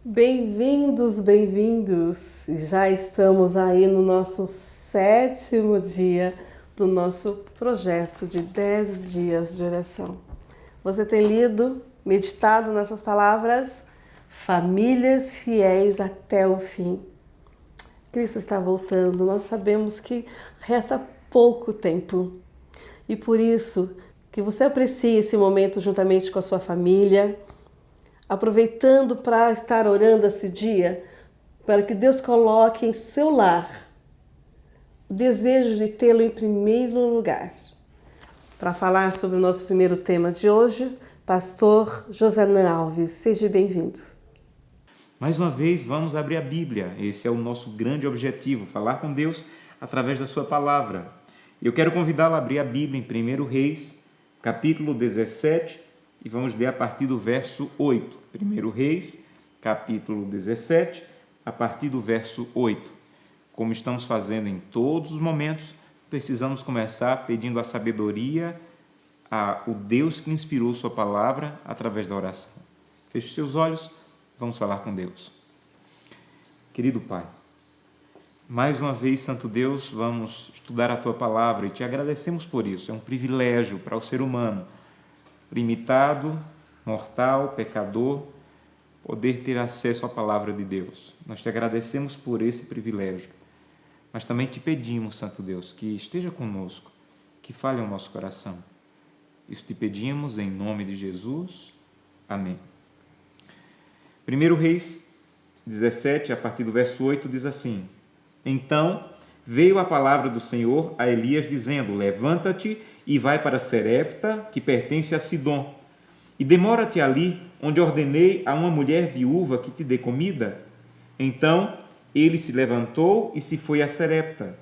Bem-vindos, bem-vindos! Já estamos aí no nosso 7º dia do nosso projeto de 10 dias de oração. Você tem lido, meditado nessas palavras? Famílias fiéis até o fim. Cristo está voltando, nós sabemos que resta pouco tempo. E por isso, que você aprecie esse momento juntamente com a sua família, aproveitando para estar orando esse dia, para que Deus coloque em seu lar o desejo de tê-lo em primeiro lugar. Para falar sobre o nosso primeiro tema de hoje, pastor Josanã Alves, seja bem-vindo. Mais uma vez, vamos abrir a Bíblia. Esse é o nosso grande objetivo, falar com Deus através da sua palavra. Eu quero convidá-lo a abrir a Bíblia em 1 Reis, capítulo 17, e vamos ler a partir do verso 8. 1 Reis, capítulo 17, a partir do verso 8. Como estamos fazendo em todos os momentos, precisamos começar pedindo a sabedoria ao Deus que inspirou sua palavra através da oração. Feche seus olhos, vamos falar com Deus. Querido Pai, mais uma vez, Santo Deus, vamos estudar a Tua palavra e te agradecemos por isso. É um privilégio para o ser humano, limitado, mortal, pecador, poder ter acesso à palavra de Deus. Nós te agradecemos por esse privilégio, mas também te pedimos, Santo Deus, que esteja conosco, que fale ao nosso coração. Isso te pedimos em nome de Jesus. Amém. 1 Reis 17, a partir do verso 8, diz assim: Então veio a palavra do Senhor a Elias, dizendo: Levanta-te e vai para Serepta, que pertence a Sidom, e demora-te ali, onde ordenei a uma mulher viúva que te dê comida. Então ele se levantou e se foi a Serepta.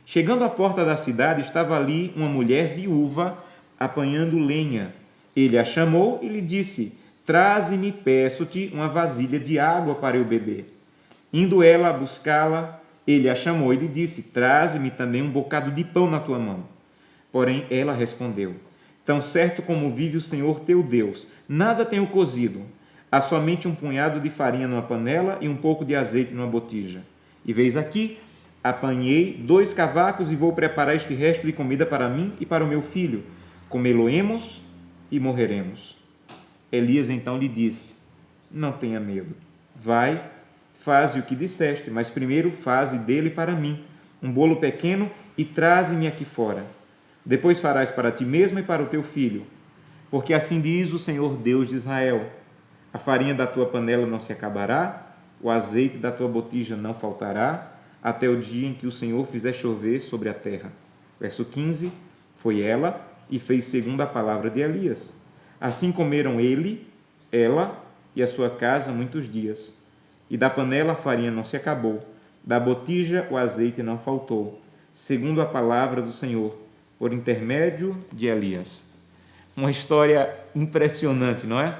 Chegando à porta da cidade, estava ali uma mulher viúva apanhando lenha. Ele a chamou e lhe disse: Traze-me, peço-te, uma vasilha de água para eu beber. Indo ela a buscá-la, ele a chamou e lhe disse: Traze-me também um bocado de pão na tua mão. Porém, ela respondeu: Tão certo como vive o Senhor teu Deus, nada tenho cozido. Há somente um punhado de farinha numa panela e um pouco de azeite numa botija. E veis aqui, apanhei 2 cavacos e vou preparar este resto de comida para mim e para o meu filho. Comê-lo-emos e morreremos. Elias então lhe disse: Não tenha medo. Vai, faze o que disseste, mas primeiro faze dele para mim um bolo pequeno e traze-me aqui fora. Depois farás para ti mesmo e para o teu filho. Porque assim diz o Senhor Deus de Israel: a farinha da tua panela não se acabará, o azeite da tua botija não faltará, até o dia em que o Senhor fizer chover sobre a terra. Verso 15. Foi ela e fez segundo a palavra de Elias. Assim comeram ele, ela e a sua casa muitos dias. E da panela a farinha não se acabou, da botija o azeite não faltou, segundo a palavra do Senhor, por intermédio de Elias. Uma história impressionante, não é?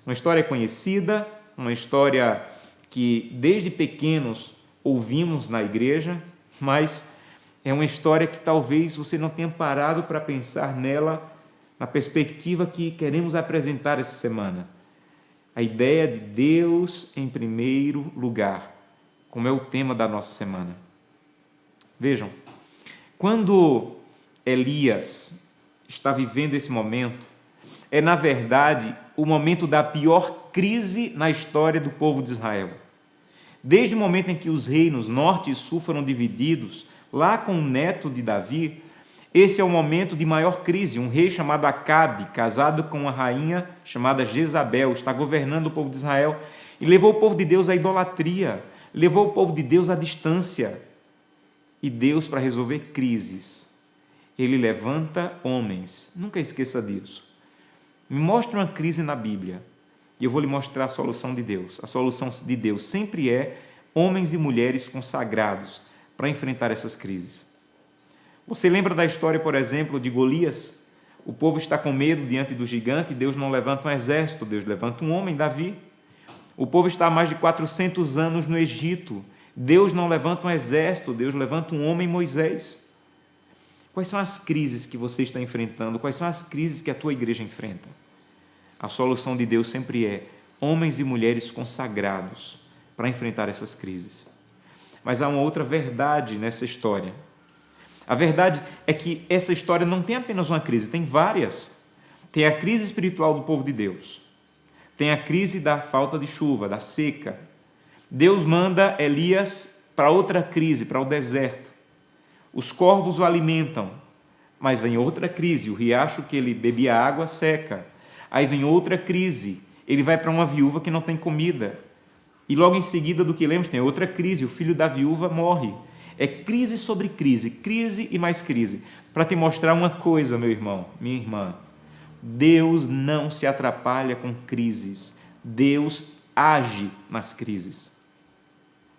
Uma história conhecida, uma história que desde pequenos ouvimos na igreja, mas é uma história que talvez você não tenha parado para pensar nela na perspectiva que queremos apresentar essa semana. A ideia de Deus em primeiro lugar, como é o tema da nossa semana. Vejam, quando Elias está vivendo esse momento, é na verdade o momento da pior crise na história do povo de Israel. Desde o momento em que os reinos norte e sul foram divididos, lá com o neto de Davi, esse é o momento de maior crise. Um rei chamado Acabe, casado com uma rainha chamada Jezabel, está governando o povo de Israel e levou o povo de Deus à idolatria, levou o povo de Deus à distância. E Deus, para resolver crises, Ele levanta homens. Nunca esqueça disso. Me mostre uma crise na Bíblia e eu vou lhe mostrar a solução de Deus. A solução de Deus sempre é homens e mulheres consagrados para enfrentar essas crises. Você lembra da história, por exemplo, de Golias? O povo está com medo diante do gigante, Deus não levanta um exército, Deus levanta um homem, Davi. O povo está há mais de 400 anos no Egito, Deus não levanta um exército, Deus levanta um homem, Moisés. Quais são as crises que você está enfrentando? Quais são as crises que a tua igreja enfrenta? A solução de Deus sempre é homens e mulheres consagrados para enfrentar essas crises. Mas há uma outra verdade nessa história. A verdade é que essa história não tem apenas uma crise, tem várias. Tem a crise espiritual do povo de Deus. Tem a crise da falta de chuva, da seca. Deus manda Elias para outra crise, para o deserto. Os corvos o alimentam, mas vem outra crise, o riacho que ele bebia água seca. Aí vem outra crise, ele vai para uma viúva que não tem comida. E logo em seguida do que lemos tem outra crise, o filho da viúva morre. É crise sobre crise e mais crise. Para te mostrar uma coisa, meu irmão, minha irmã, Deus não se atrapalha com crises, Deus age nas crises.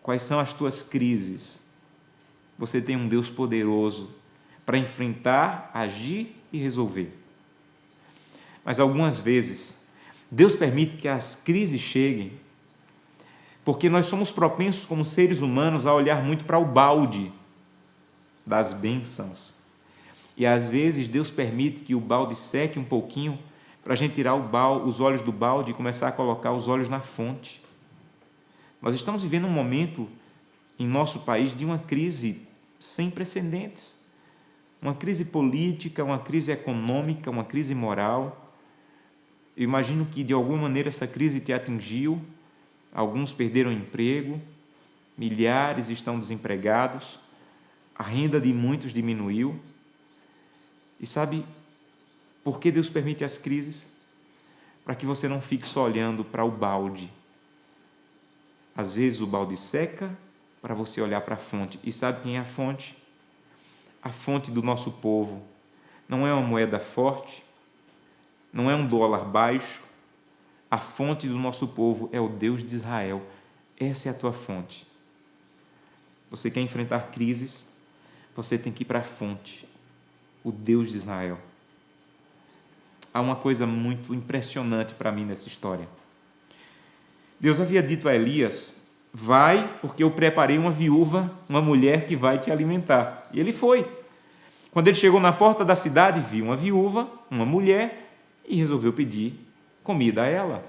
Quais são as tuas crises? Você tem um Deus poderoso para enfrentar, agir e resolver. Mas algumas vezes, Deus permite que as crises cheguem, porque nós somos propensos como seres humanos a olhar muito para o balde das bênçãos. E às vezes Deus permite que o balde seque um pouquinho para a gente tirar os olhos do balde e começar a colocar os olhos na fonte. Nós estamos vivendo um momento em nosso país de uma crise sem precedentes. Uma crise política, uma crise econômica, uma crise moral. Eu imagino que de alguma maneira essa crise te atingiu. Alguns perderam emprego, milhares estão desempregados, a renda de muitos diminuiu. E sabe por que Deus permite as crises? Para que você não fique só olhando para o balde. Às vezes o balde seca para você olhar para a fonte. E sabe quem é a fonte? A fonte do nosso povo. Não é uma moeda forte, não é um dólar baixo. A fonte do nosso povo é o Deus de Israel. Essa é a tua fonte. Você quer enfrentar crises? Você tem que ir para a fonte, o Deus de Israel. Há uma coisa muito impressionante para mim nessa história. Deus havia dito a Elias: vai, porque eu preparei uma viúva, uma mulher que vai te alimentar. E ele foi. Quando ele chegou na porta da cidade, viu uma viúva, uma mulher, e resolveu pedir comida a ela.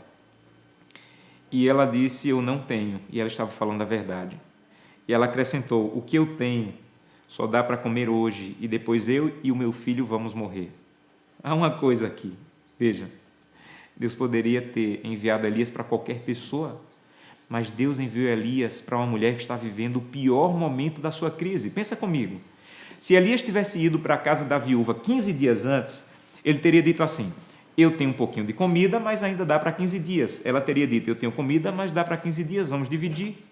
E ela disse: eu não tenho. E ela estava falando a verdade. E ela acrescentou: o que eu tenho só dá para comer hoje, e depois eu e o meu filho vamos morrer. Há uma coisa aqui, veja, Deus poderia ter enviado Elias para qualquer pessoa, mas Deus enviou Elias para uma mulher que está vivendo o pior momento da sua crise. Pensa comigo, se Elias tivesse ido para a casa da viúva 15 dias antes, ele teria dito assim: eu tenho um pouquinho de comida, mas ainda dá para 15 dias. Ela teria dito: eu tenho comida, mas dá para 15 dias, vamos dividir.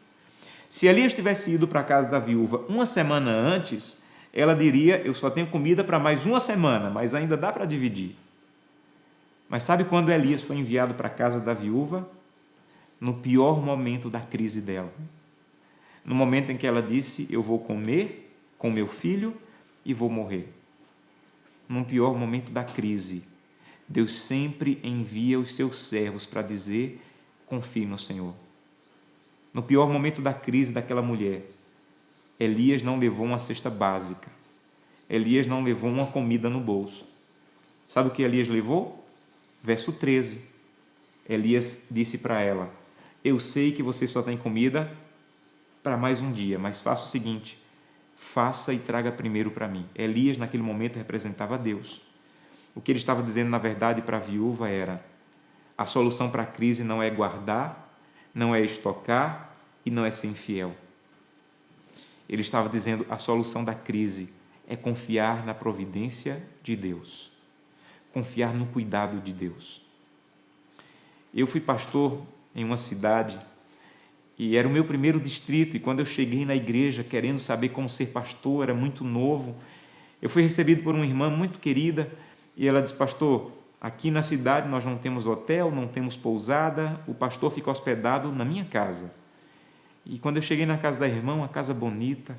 Se Elias tivesse ido para a casa da viúva uma semana antes, ela diria: eu só tenho comida para mais uma semana, mas ainda dá para dividir. Mas sabe quando Elias foi enviado para a casa da viúva? No pior momento da crise dela. No momento em que ela disse: eu vou comer com meu filho e vou morrer. No pior momento da crise, Deus sempre envia os seus servos para dizer: confie no Senhor. No pior momento da crise daquela mulher, Elias não levou uma cesta básica. Elias não levou uma comida no bolso. Sabe o que Elias levou? Verso 13. Elias disse para ela: eu sei que você só tem comida para mais um dia, mas faça o seguinte: faça e traga primeiro para mim. Elias, naquele momento, representava Deus. O que ele estava dizendo, na verdade, para a viúva era: a solução para a crise não é guardar, não é estocar e não é ser infiel. Ele estava dizendo: a solução da crise é confiar na providência de Deus, confiar no cuidado de Deus. Eu fui pastor em uma cidade e era o meu primeiro distrito, e quando eu cheguei na igreja querendo saber como ser pastor, era muito novo, eu fui recebido por uma irmã muito querida e ela disse: pastor, aqui na cidade nós não temos hotel, não temos pousada, o pastor fica hospedado na minha casa. E quando eu cheguei na casa da irmã, uma casa bonita,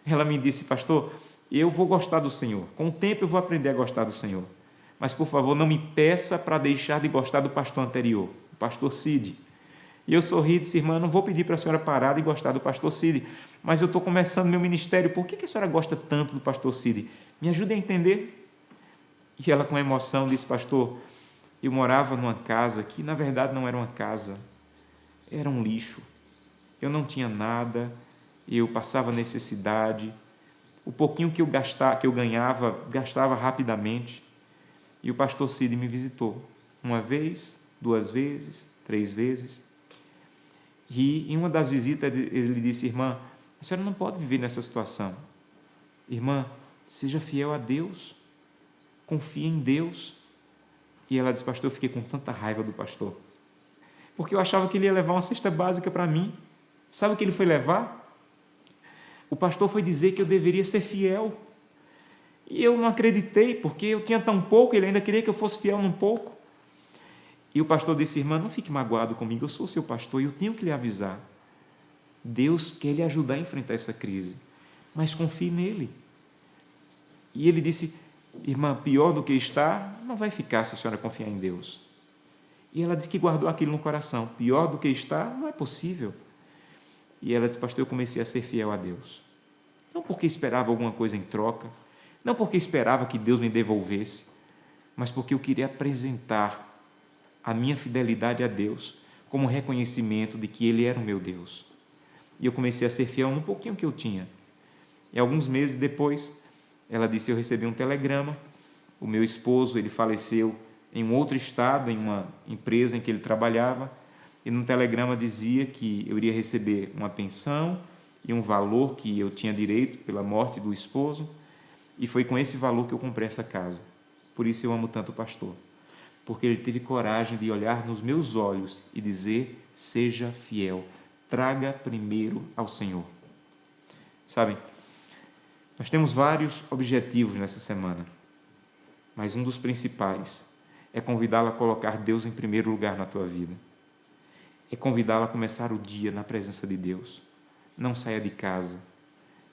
ela me disse: pastor, eu vou gostar do Senhor, com o tempo eu vou aprender a gostar do Senhor, mas por favor não me peça para deixar de gostar do pastor anterior, o pastor Cid. E eu sorri e disse: irmã, não vou pedir para a senhora parar de gostar do pastor Cid, mas eu estou começando meu ministério, por que a senhora gosta tanto do pastor Cid? Me ajude a entender. E ela, com emoção, disse: pastor, eu morava numa casa que na verdade não era uma casa, era um lixo. Eu não tinha nada, eu passava necessidade. O pouquinho que eu ganhava, gastava rapidamente. E o pastor Cid me visitou. Uma vez, 2 vezes, 3 vezes. E em uma das visitas ele disse: irmã, a senhora não pode viver nessa situação. Irmã, seja fiel a Deus. Confie em Deus. E ela disse: pastor, eu fiquei com tanta raiva do pastor. Porque eu achava que ele ia levar uma cesta básica para mim. Sabe o que ele foi levar? O pastor foi dizer que eu deveria ser fiel. E eu não acreditei, porque eu tinha tão pouco, ele ainda queria que eu fosse fiel num pouco. E o pastor disse: irmã, não fique magoado comigo, eu sou seu pastor e eu tenho que lhe avisar. Deus quer lhe ajudar a enfrentar essa crise, mas confie nele. E ele disse: irmã, pior do que está, não vai ficar se a senhora confiar em Deus. E ela disse que guardou aquilo no coração. Pior do que está, não é possível. E ela disse: pastor, eu comecei a ser fiel a Deus. Não porque esperava alguma coisa em troca, não porque esperava que Deus me devolvesse, mas porque eu queria apresentar a minha fidelidade a Deus como reconhecimento de que Ele era o meu Deus. E eu comecei a ser fiel no pouquinho que eu tinha. E alguns meses depois, ela disse: eu recebi um telegrama, o meu esposo, ele faleceu em um outro estado, em uma empresa em que ele trabalhava, e no telegrama dizia que eu iria receber uma pensão e um valor que eu tinha direito pela morte do esposo, e foi com esse valor que eu comprei essa casa. Por isso eu amo tanto o pastor, porque ele teve coragem de olhar nos meus olhos e dizer: seja fiel, traga primeiro ao Senhor. Sabem, nós temos vários objetivos nessa semana, mas um dos principais é convidá-la a colocar Deus em primeiro lugar na tua vida. É convidá-la a começar o dia na presença de Deus. Não saia de casa,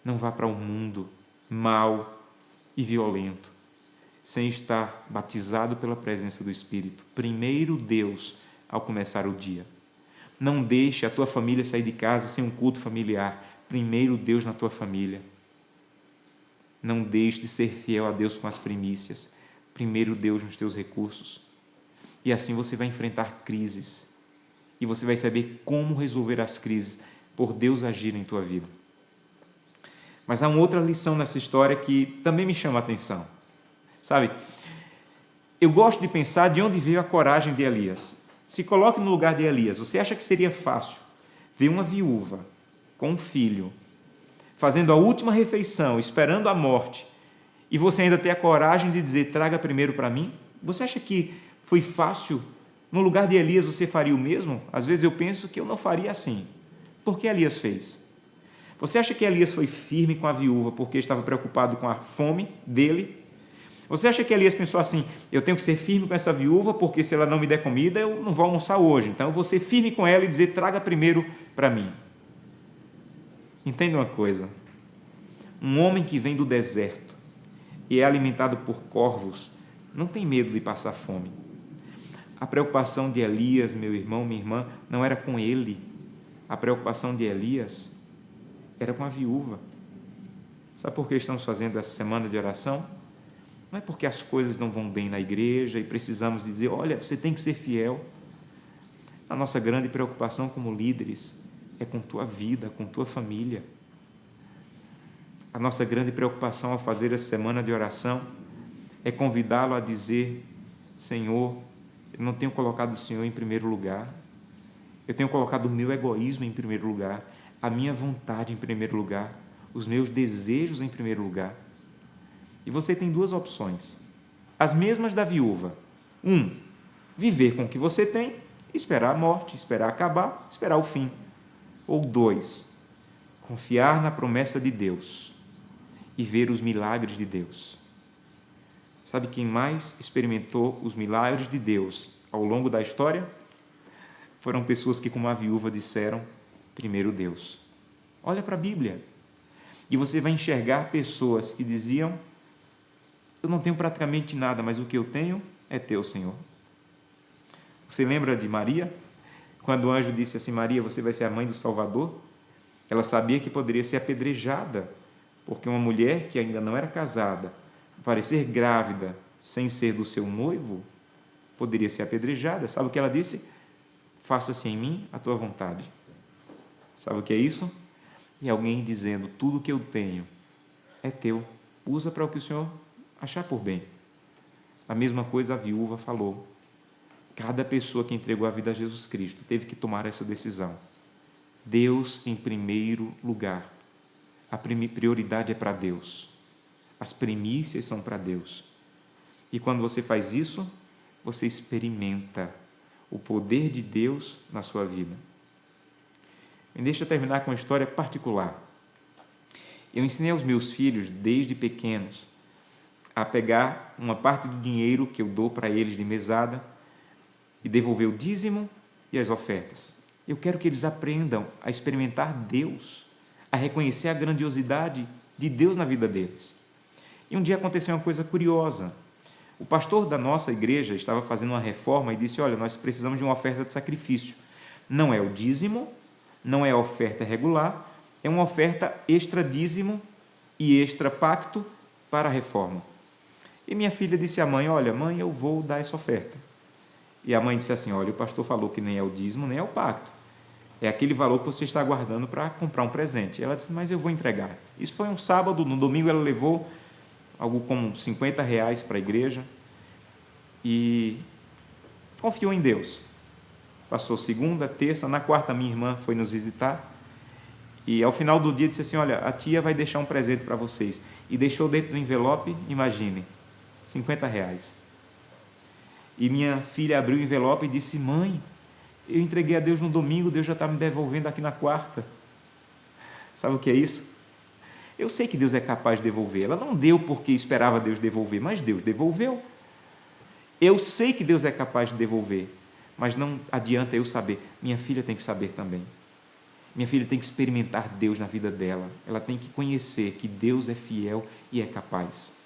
não vá para um mundo mau e violento, sem estar batizado pela presença do Espírito. Primeiro Deus ao começar o dia. Não deixe a tua família sair de casa sem um culto familiar. Primeiro Deus na tua família. Não deixe de ser fiel a Deus com as primícias. Primeiro Deus nos teus recursos. E assim você vai enfrentar crises. E você vai saber como resolver as crises por Deus agir em tua vida. Mas há uma outra lição nessa história que também me chama a atenção. Sabe, eu gosto de pensar de onde veio a coragem de Elias. Se coloque no lugar de Elias. Você acha que seria fácil ver uma viúva com um filho, fazendo a última refeição, esperando a morte, e você ainda ter a coragem de dizer: traga primeiro para mim? Você acha que foi fácil? No lugar de Elias você faria o mesmo? Às vezes eu penso que eu não faria assim. Por que Elias fez? Você acha que Elias foi firme com a viúva porque estava preocupado com a fome dele? Você acha que Elias pensou assim: eu tenho que ser firme com essa viúva porque se ela não me der comida eu não vou almoçar hoje, então eu vou ser firme com ela e dizer: traga primeiro para mim? Entenda uma coisa: um homem que vem do deserto e é alimentado por corvos não tem medo de passar fome. A preocupação de Elias, meu irmão, minha irmã, não era com ele. A preocupação de Elias era com a viúva. Sabe por que estamos fazendo essa semana de oração? Não é porque as coisas não vão bem na igreja e precisamos dizer: olha, você tem que ser fiel. A nossa grande preocupação como líderes é com tua vida, com tua família. A nossa grande preocupação ao fazer essa semana de oração é convidá-lo a dizer: Senhor, eu não tenho colocado o Senhor em primeiro lugar. Eu tenho colocado o meu egoísmo em primeiro lugar, a minha vontade em primeiro lugar, os meus desejos em primeiro lugar. E você tem 2 opções, as mesmas da viúva. 1, viver com o que você tem, esperar a morte, esperar acabar, esperar o fim. Ou 2, confiar na promessa de Deus e ver os milagres de Deus. Sabe quem mais experimentou os milagres de Deus ao longo da história? Foram pessoas que, como a viúva, disseram: primeiro Deus. Olha para a Bíblia e você vai enxergar pessoas que diziam: eu não tenho praticamente nada, mas o que eu tenho é teu, Senhor. Você lembra de Maria? Quando o anjo disse assim: Maria, você vai ser a mãe do Salvador? Ela sabia que poderia ser apedrejada, porque uma mulher que ainda não era casada, parecer grávida sem ser do seu noivo, poderia ser apedrejada. Sabe o que ela disse? faça-se em mim a tua vontade. Sabe o que é isso? E alguém dizendo, tudo que eu tenho é teu, usa para o que o Senhor achar por bem. A mesma coisa a viúva falou. Cada pessoa que entregou a vida a Jesus Cristo teve que tomar essa decisão. Deus em primeiro lugar. A prioridade é para Deus. As primícias são para Deus. E quando você faz isso, você experimenta o poder de Deus na sua vida. Me deixa terminar com uma história particular. Eu ensinei aos meus filhos, desde pequenos, a pegar uma parte do dinheiro que eu dou para eles de mesada e devolver o dízimo e as ofertas. Eu quero que eles aprendam a experimentar Deus, a reconhecer a grandiosidade de Deus na vida deles. E um dia aconteceu uma coisa curiosa. O pastor da nossa igreja estava fazendo uma reforma e disse, olha, nós precisamos de uma oferta de sacrifício. Não é o dízimo, não é a oferta regular, é uma oferta extra dízimo e extra pacto para a reforma. E minha filha disse à mãe, olha, mãe, eu vou dar essa oferta. E a mãe disse assim, olha, o pastor falou que nem é o dízimo, nem é o pacto. É aquele valor que você está guardando para comprar um presente. Ela disse, mas eu vou entregar. Isso foi um sábado, no domingo ela levou algo como R$50 para a igreja e confiou em Deus. Passou segunda, terça, na quarta minha irmã foi nos visitar e ao final do dia disse assim, olha, a tia vai deixar um presente para vocês. E deixou dentro do envelope, imagine, R$50. E minha filha abriu o envelope e disse, mãe, eu entreguei a Deus no domingo, Deus já está me devolvendo aqui na quarta. Sabe o que é isso? Eu sei que Deus é capaz de devolver. Ela não deu porque esperava Deus devolver, mas Deus devolveu. Eu sei que Deus é capaz de devolver, mas não adianta eu saber. Minha filha tem que saber também. Minha filha tem que experimentar Deus na vida dela. Ela tem que conhecer que Deus é fiel e é capaz.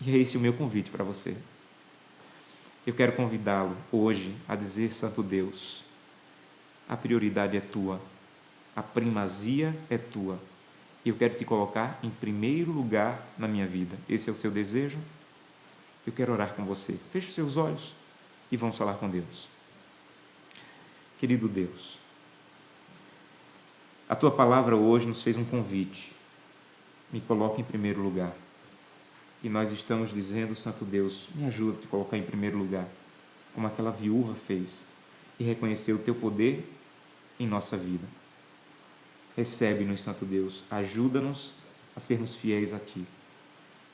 E é esse o meu convite para você. Eu quero convidá-lo hoje a dizer, Santo Deus, a prioridade é tua, a primazia é tua. Eu quero te colocar em primeiro lugar na minha vida. Esse é o seu desejo? Eu quero orar com você. Feche os seus olhos e vamos falar com Deus. Querido Deus, a tua palavra hoje nos fez um convite. Me coloque em primeiro lugar. E nós estamos dizendo, Santo Deus, me ajuda a te colocar em primeiro lugar, como aquela viúva fez, e reconhecer o teu poder em nossa vida. Recebe-nos, Santo Deus, ajuda-nos a sermos fiéis a Ti.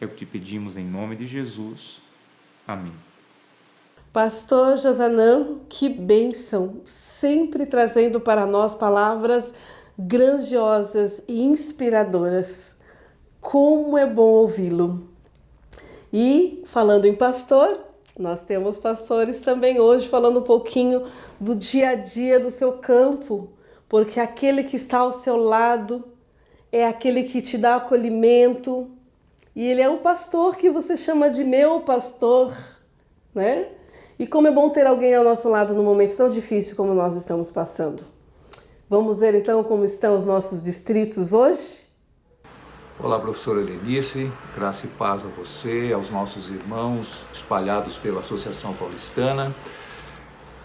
É o que te pedimos em nome de Jesus. Amém. Pastor Josanã, que bênção, sempre trazendo para nós palavras grandiosas e inspiradoras. Como é bom ouvi-lo. E, falando em pastor, nós temos pastores também hoje falando um pouquinho do dia a dia do seu campo, porque aquele que está ao seu lado é aquele que te dá acolhimento, e ele é o pastor que você chama de meu pastor, né? E como é bom ter alguém ao nosso lado num momento tão difícil como nós estamos passando. Vamos ver então como estão os nossos distritos hoje? Olá, professora Helenice, graça e paz a você, aos nossos irmãos espalhados pela Associação Paulistana.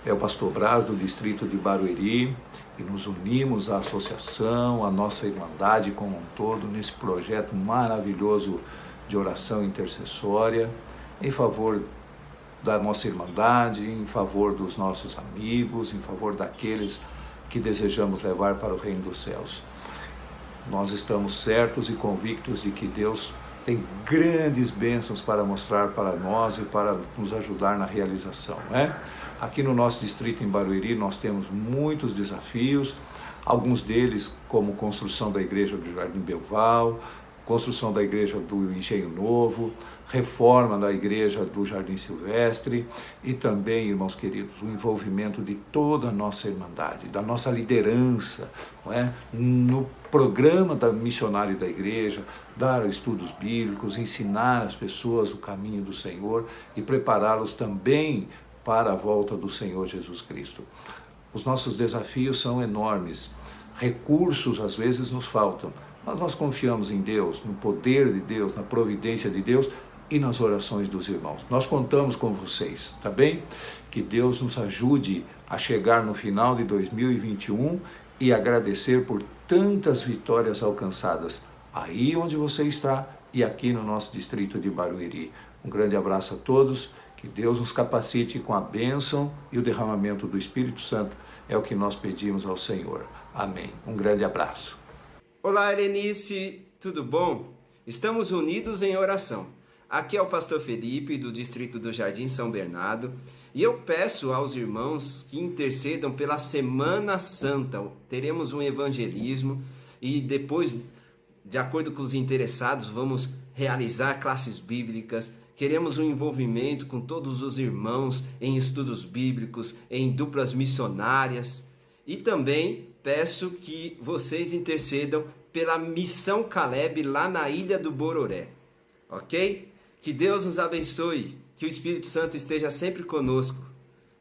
É o pastor Braz, do distrito de Barueri, e nos unimos à associação, à nossa irmandade como um todo, nesse projeto maravilhoso de oração intercessória, em favor da nossa irmandade, em favor dos nossos amigos, em favor daqueles que desejamos levar para o reino dos céus. Nós estamos certos e convictos de que Deus tem grandes bênçãos para mostrar para nós e para nos ajudar na realização, né? Aqui no nosso distrito em Barueri nós temos muitos desafios, alguns deles como construção da igreja do Jardim Belval, construção da igreja do Engenho Novo, reforma da igreja do Jardim Silvestre e também, irmãos queridos, o envolvimento de toda a nossa irmandade, da nossa liderança, não é? No programa missionário da igreja, dar estudos bíblicos, ensinar as pessoas o caminho do Senhor e prepará-los também para a volta do Senhor Jesus Cristo. Os nossos desafios são enormes, recursos às vezes nos faltam, mas nós confiamos em Deus, no poder de Deus, na providência de Deus, e nas orações dos irmãos. Nós contamos com vocês, tá bem? Que Deus nos ajude a chegar no final de 2021 e agradecer por tantas vitórias alcançadas aí onde você está e aqui no nosso distrito de Barueri. Um grande abraço a todos, que Deus nos capacite com a bênção e o derramamento do Espírito Santo, é o que nós pedimos ao Senhor. Amém. Um grande abraço. Olá, Helenice, tudo bom? Estamos unidos em oração. Aqui é o pastor Felipe, do distrito do Jardim São Bernardo, e eu peço aos irmãos que intercedam pela Semana Santa. Teremos um evangelismo e depois, de acordo com os interessados, vamos realizar classes bíblicas. Queremos um envolvimento com todos os irmãos em estudos bíblicos, em duplas missionárias. E também peço que vocês intercedam pela Missão Caleb lá na Ilha do Bororé. Ok? Que Deus nos abençoe, que o Espírito Santo esteja sempre conosco.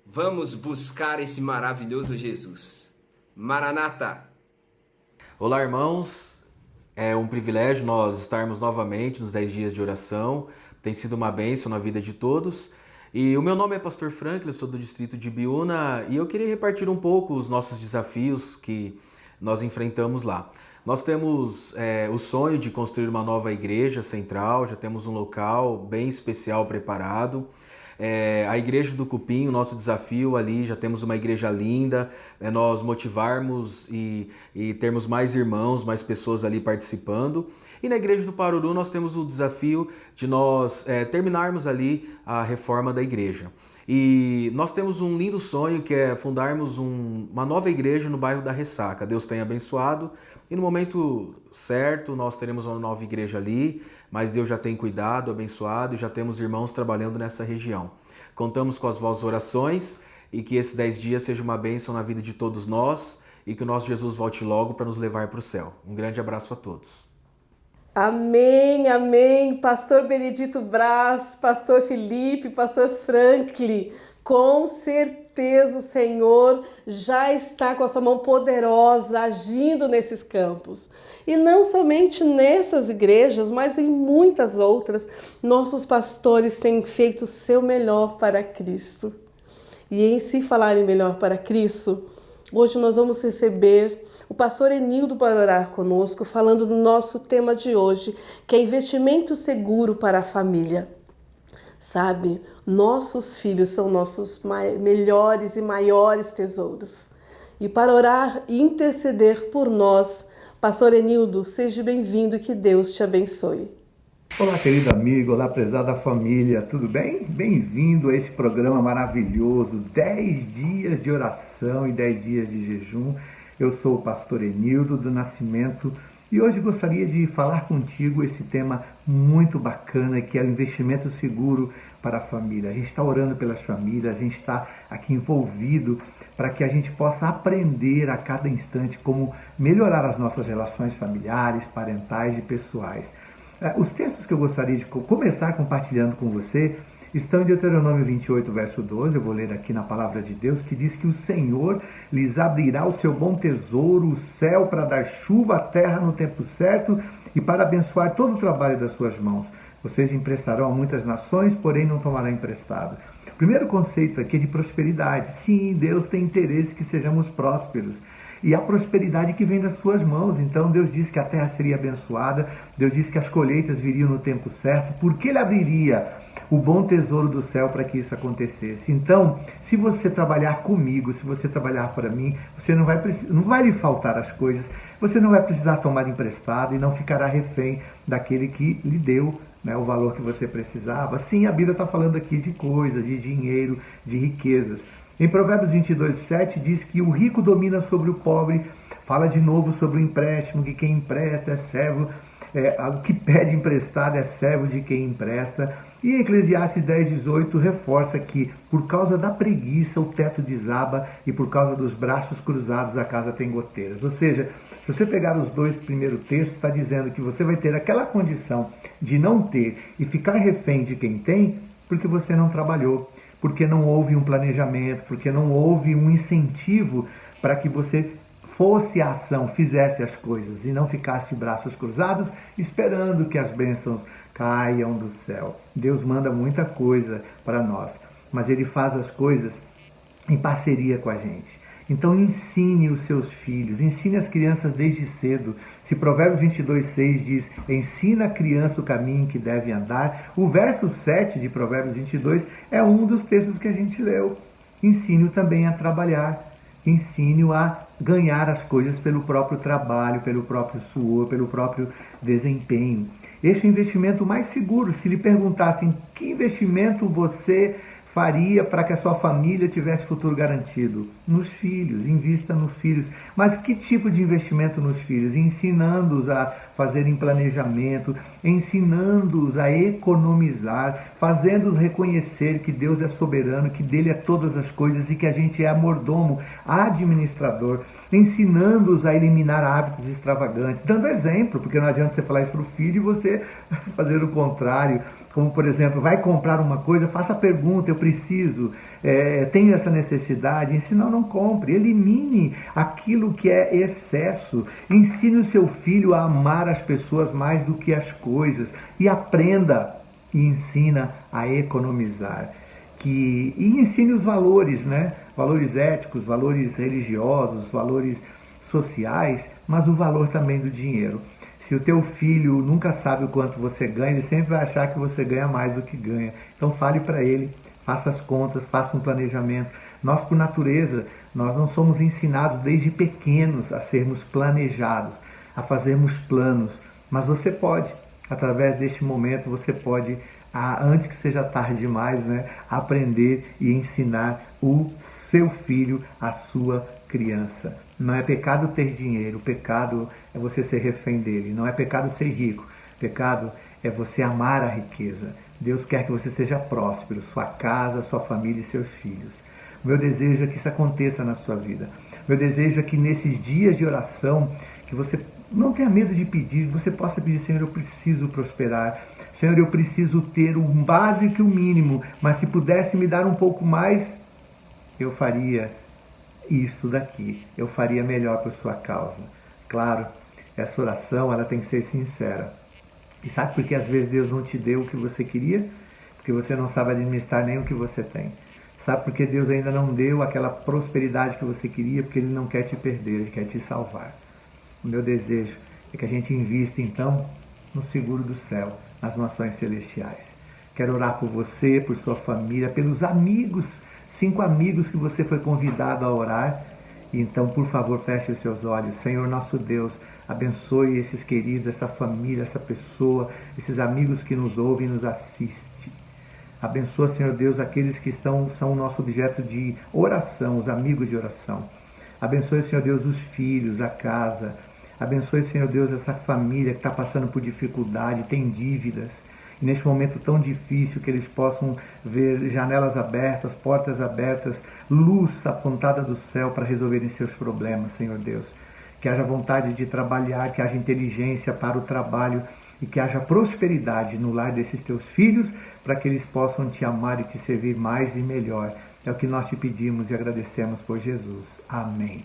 Vamos buscar esse maravilhoso Jesus. Maranata! Olá, irmãos. É um privilégio nós estarmos novamente nos 10 dias de oração. Tem sido uma bênção na vida de todos. E o meu nome é Pastor Franklin, eu sou do distrito de Biúna e eu queria repartir um pouco os nossos desafios que nós enfrentamos lá. Nós temos o sonho de construir uma nova igreja central, já temos um local bem especial preparado. A igreja do Cupim, o nosso desafio ali, já temos uma igreja linda, nós motivarmos e termos mais irmãos, mais pessoas ali participando. E na igreja do Paruru nós temos o desafio de nós terminarmos ali a reforma da igreja. E nós temos um lindo sonho que é fundarmos uma nova igreja no bairro da Ressaca. Deus tem abençoado e no momento certo nós teremos uma nova igreja ali, mas Deus já tem cuidado, abençoado e já temos irmãos trabalhando nessa região. Contamos com as vossas orações e que esses 10 dias seja uma bênção na vida de todos nós e que o nosso Jesus volte logo para nos levar para o céu. Um grande abraço a todos. Amém, amém. Pastor Benedito Braz, Pastor Felipe, Pastor Franklin, com certeza o Senhor já está com a sua mão poderosa agindo nesses campos. E não somente nessas igrejas, mas em muitas outras, nossos pastores têm feito o seu melhor para Cristo. E em se falarem melhor para Cristo, hoje nós vamos receber o pastor Enildo para orar conosco, falando do nosso tema de hoje, que é investimento seguro para a família. Sabe, nossos filhos são nossos melhores e maiores tesouros. E para orar e interceder por nós, pastor Enildo, seja bem-vindo e que Deus te abençoe. Olá, querido amigo, olá, prezada família, tudo bem? Bem-vindo a esse programa maravilhoso, 10 dias de oração e 10 dias de jejum. Eu sou o pastor Enildo do Nascimento e hoje gostaria de falar contigo esse tema muito bacana que é o investimento seguro para a família. A gente está orando pelas famílias, a gente está aqui envolvido para que a gente possa aprender a cada instante como melhorar as nossas relações familiares, parentais e pessoais. Os textos que eu gostaria de começar compartilhando com você estão em Deuteronômio 28, verso 12, eu vou ler aqui na palavra de Deus, que diz que o Senhor lhes abrirá o seu bom tesouro, o céu, para dar chuva à terra no tempo certo e para abençoar todo o trabalho das suas mãos. Vocês emprestarão a muitas nações, porém não tomarão emprestado. O primeiro conceito aqui é de prosperidade. Sim, Deus tem interesse que sejamos prósperos. E a prosperidade que vem das suas mãos. Então Deus disse que a terra seria abençoada, Deus disse que as colheitas viriam no tempo certo, porque Ele abriria o bom tesouro do céu para que isso acontecesse. Então, se você trabalhar comigo, se você trabalhar para mim, você não vai lhe faltar as coisas, você não vai precisar tomar emprestado e não ficará refém daquele que lhe deu, né, o valor que você precisava. Sim, a Bíblia está falando aqui de coisas, de dinheiro, de riquezas. Em Provérbios 22, 7 diz que o rico domina sobre o pobre, fala de novo sobre o empréstimo, que quem empresta é servo, o que pede emprestado é servo de quem empresta. E Eclesiastes 10, 18 reforça que por causa da preguiça o teto desaba e por causa dos braços cruzados a casa tem goteiras. Ou seja, se você pegar os dois primeiros textos, está dizendo que você vai ter aquela condição de não ter e ficar refém de quem tem, porque você não trabalhou, porque não houve um planejamento, porque não houve um incentivo para que você fosse a ação, fizesse as coisas e não ficasse de braços cruzados esperando que as bênçãos caiam do céu. Deus manda muita coisa para nós, mas Ele faz as coisas em parceria com a gente. Então ensine os seus filhos, ensine as crianças desde cedo. Se Provérbios 22:6 diz, ensina a criança o caminho que deve andar, o verso 7 de Provérbios 22 é um dos textos que a gente leu. Ensine-o também a trabalhar, ensine-o a ganhar as coisas pelo próprio trabalho, pelo próprio suor, pelo próprio desempenho. Este é o investimento mais seguro. Se lhe perguntassem que investimento você faria para que a sua família tivesse futuro garantido? Nos filhos, invista nos filhos. Mas que tipo de investimento nos filhos? Ensinando-os a fazerem planejamento, ensinando-os a economizar, fazendo-os reconhecer que Deus é soberano, que dele é todas as coisas e que a gente é mordomo, administrador, ensinando-os a eliminar hábitos extravagantes, dando exemplo, porque não adianta você falar isso para o filho e você fazer o contrário. Como, por exemplo, vai comprar uma coisa, faça a pergunta, eu preciso, tenho essa necessidade, senão não compre. Elimine aquilo que é excesso. Ensine o seu filho a amar as pessoas mais do que as coisas. E aprenda e ensina a economizar. E ensine os valores, né? Valores éticos, valores religiosos, valores sociais, mas o valor também do dinheiro. Se o teu filho nunca sabe o quanto você ganha, ele sempre vai achar que você ganha mais do que ganha. Então fale para ele, faça as contas, faça um planejamento. Nós, por natureza, nós não somos ensinados desde pequenos a sermos planejados, a fazermos planos. Mas você pode, através deste momento, você pode, antes que seja tarde demais, né, aprender e ensinar o seu filho, a sua criança. Não é pecado ter dinheiro, o pecado é você ser refém dele. Não é pecado ser rico, pecado é você amar a riqueza. Deus quer que você seja próspero, sua casa, sua família e seus filhos. O meu desejo é que isso aconteça na sua vida. O meu desejo é que nesses dias de oração, que você não tenha medo de pedir, você possa pedir, Senhor, eu preciso prosperar. Senhor, eu preciso ter o básico e o mínimo, mas se pudesse me dar um pouco mais, eu faria isso daqui, eu faria melhor por sua causa. Claro, essa oração ela tem que ser sincera. E sabe por que às vezes Deus não te deu o que você queria? Porque você não sabe administrar nem o que você tem. Sabe por que Deus ainda não deu aquela prosperidade que você queria? Porque Ele não quer te perder, Ele quer te salvar. O meu desejo é que a gente invista então no seguro do céu, nas mansões celestiais. Quero orar por você, por sua família, pelos amigos, 5 amigos que você foi convidado a orar. Então, por favor, feche os seus olhos. Senhor nosso Deus, abençoe esses queridos, essa família, essa pessoa, esses amigos que nos ouvem e nos assistem. Abençoa, Senhor Deus, aqueles que são o nosso objeto de oração, os amigos de oração. Abençoe, Senhor Deus, os filhos, a casa. Abençoe, Senhor Deus, essa família que está passando por dificuldade, tem dívidas. E neste momento tão difícil, que eles possam ver janelas abertas, portas abertas, luz apontada do céu para resolverem seus problemas, Senhor Deus. Que haja vontade de trabalhar, que haja inteligência para o trabalho e que haja prosperidade no lar desses teus filhos, para que eles possam te amar e te servir mais e melhor. É o que nós te pedimos e agradecemos por Jesus. Amém.